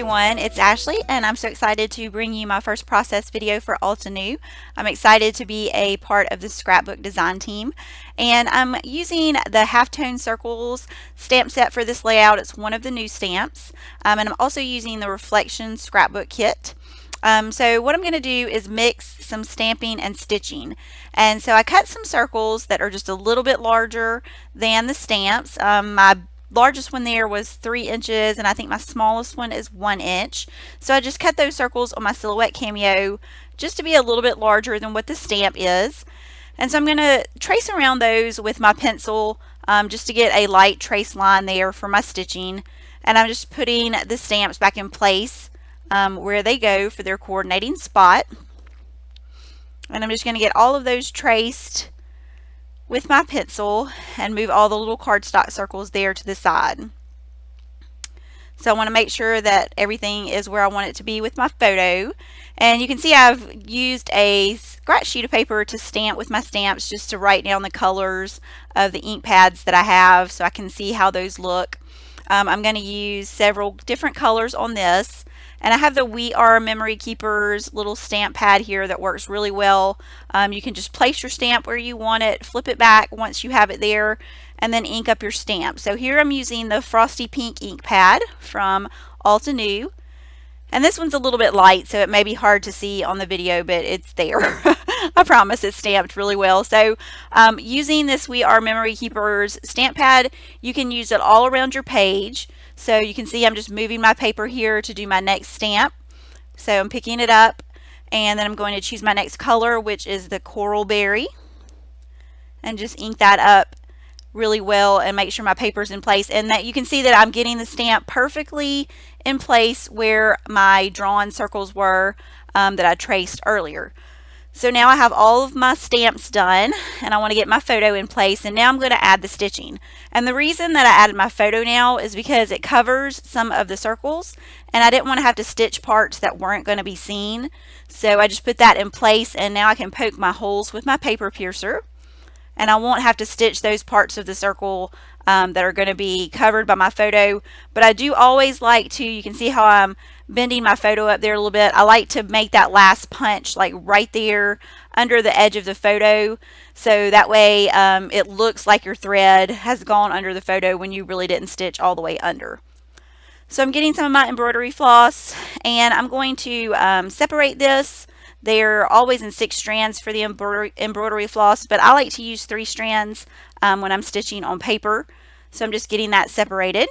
everyone, it's Ashley and I'm so excited to bring you my first process video for Altenew. I'm excited to be a part of the scrapbook design team, and I'm using the Halftone Circles stamp set for this layout. It's one of the new stamps, and I'm also using the Reflection scrapbook kit. So what I'm going to do is mix some stamping and stitching. And so I cut some circles that are just a little bit larger than the stamps. My largest one there was 3 inches, and I think my smallest one is 1 inch. So I just cut those circles on my Silhouette Cameo just to be a little bit larger than what the stamp is. And so I'm going to trace around those with my pencil just to get a light trace line there for my stitching. And I'm just putting the stamps back in place where they go for their coordinating spot. And I'm just going to get all of those traced with my pencil and move all the little cardstock circles there to the side. So I want to make sure that everything is where I want it to be with my photo. And you can see I've used a scratch sheet of paper to stamp with my stamps, just to write down the colors of the ink pads that I have so I can see how those look. I'm going to use several different colors on this. And I have the We Are Memory Keepers little stamp pad here that works really well. You can just place your stamp where you want it, flip it back once you have it there, and then ink up your stamp. So here I'm using the Frosty Pink ink pad from Altenew. And this one's a little bit light, so it may be hard to see on the video, but it's there. I promise it's stamped really well. So using this We Are Memory Keepers stamp pad, you can use it all around your page. So you can see I'm just moving my paper here to do my next stamp. So I'm picking it up, and then I'm going to choose my next color, which is the Coral Berry, and just ink that up really well and make sure my paper's in place. And that you can see that I'm getting the stamp perfectly in place where my drawn circles were that I traced earlier. So now I have all of my stamps done, and I want to get my photo in place, and now I'm going to add the stitching. And the reason that I added my photo now is because it covers some of the circles, and I didn't want to have to stitch parts that weren't going to be seen. So I just put that in place, and now I can poke my holes with my paper piercer, and I won't have to stitch those parts of the circle that are going to be covered by my photo. But I do always like to, you can see how I'm bending my photo up there a little bit. I like to make that last punch like right there under the edge of the photo, so that way it looks like your thread has gone under the photo when you really didn't stitch all the way under. So I'm getting some of my embroidery floss, and I'm going to separate this. They're always in 6 strands for the embroidery floss, but I like to use 3 strands when I'm stitching on paper. So I'm just getting that separated.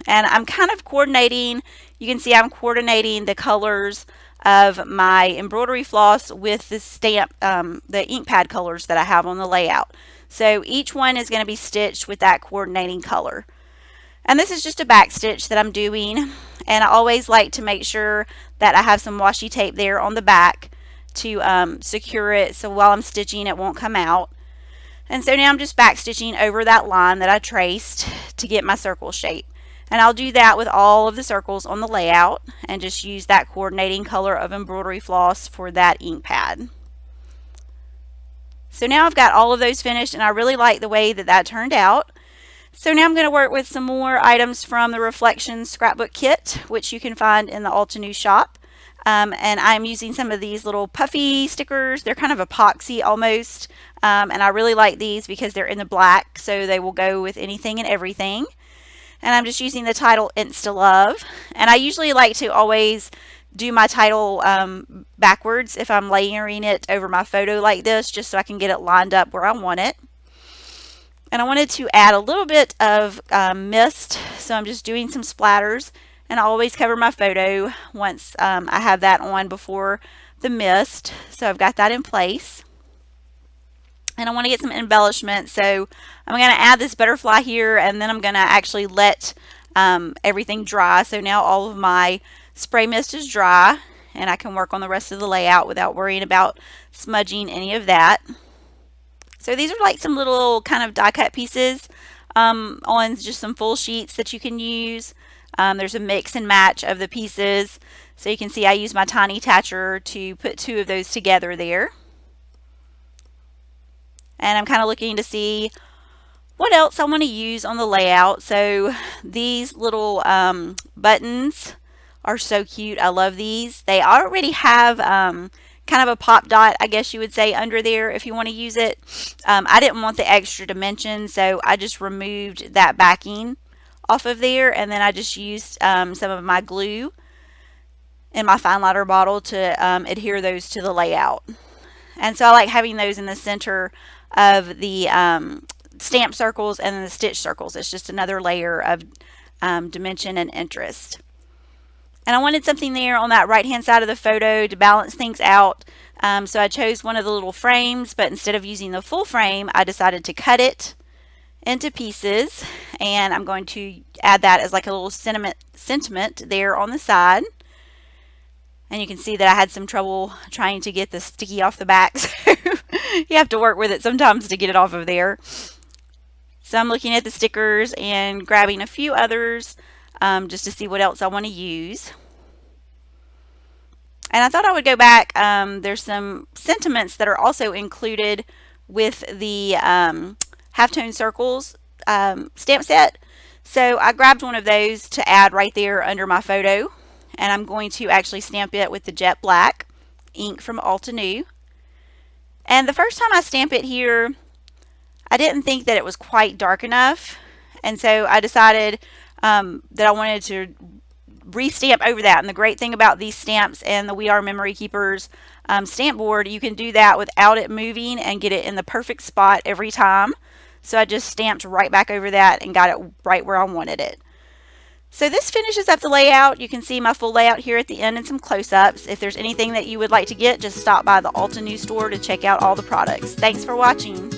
And I'm kind of coordinating, you can see I'm coordinating the colors of my embroidery floss with the stamp, the ink pad colors that I have on the layout. So each one is going to be stitched with that coordinating color. And this is just a back stitch that I'm doing. And I always like to make sure that I have some washi tape there on the back to secure it, so while I'm stitching it won't come out. And so now I'm just back stitching over that line that I traced to get my circle shape. And I'll do that with all of the circles on the layout, and just use that coordinating color of embroidery floss for that ink pad. So now I've got all of those finished, and I really like the way that that turned out. So now I'm going to work with some more items from the Reflection scrapbook kit, which you can find in the Altenew shop. And I'm using some of these little puffy stickers. They're kind of epoxy almost, and I really like these because they're in the black, so they will go with anything and everything. And I'm just using the title Insta Love, and I usually like to always do my title backwards if I'm layering it over my photo like this, just so I can get it lined up where I want it. And I wanted to add a little bit of mist, so I'm just doing some splatters. And I always cover my photo once I have that on before the mist. So I've got that in place. And I want to get some embellishment. So I'm going to add this butterfly here, and then I'm going to actually let everything dry. So now all of my spray mist is dry, and I can work on the rest of the layout without worrying about smudging any of that. So these are like some little kind of die cut pieces on just some full sheets that you can use. There's a mix and match of the pieces. So you can see I use my tiny attacher to put 2 of those together there. And I'm kind of looking to see what else I want to use on the layout. So these little buttons are so cute. I love these. They already have kind of a pop dot, I guess you would say, under there if you want to use it. I didn't want the extra dimension, so I just removed that backing off of there, and then I just used some of my glue in my fine liner bottle to adhere those to the layout. And so I like having those in the center of the stamp circles and then the stitch circles. It's just another layer of dimension and interest. And I wanted something there on that right hand side of the photo to balance things out. So I chose one of the little frames, but instead of using the full frame, I decided to cut it into pieces, and I'm going to add that as like a little sentiment there on the side. And you can see that I had some trouble trying to get the sticky off the back, so you have to work with it sometimes to get it off of there. So I'm looking at the stickers and grabbing a few others just to see what else I want to use. And I thought I would go back. There's some sentiments that are also included with the Halftone Circles stamp set. So I grabbed one of those to add right there under my photo. And I'm going to actually stamp it with the jet black ink from Altenew. And the first time I stamp it here, I didn't think that it was quite dark enough. And so I decided that I wanted to re-stamp over that. And the great thing about these stamps and the We Are Memory Keepers stamp board, you can do that without it moving and get it in the perfect spot every time. So I just stamped right back over that and got it right where I wanted it. So this finishes up the layout. You can see my full layout here at the end and some close-ups. If there's anything that you would like to get, just stop by the Altenew store to check out all the products. Thanks for watching.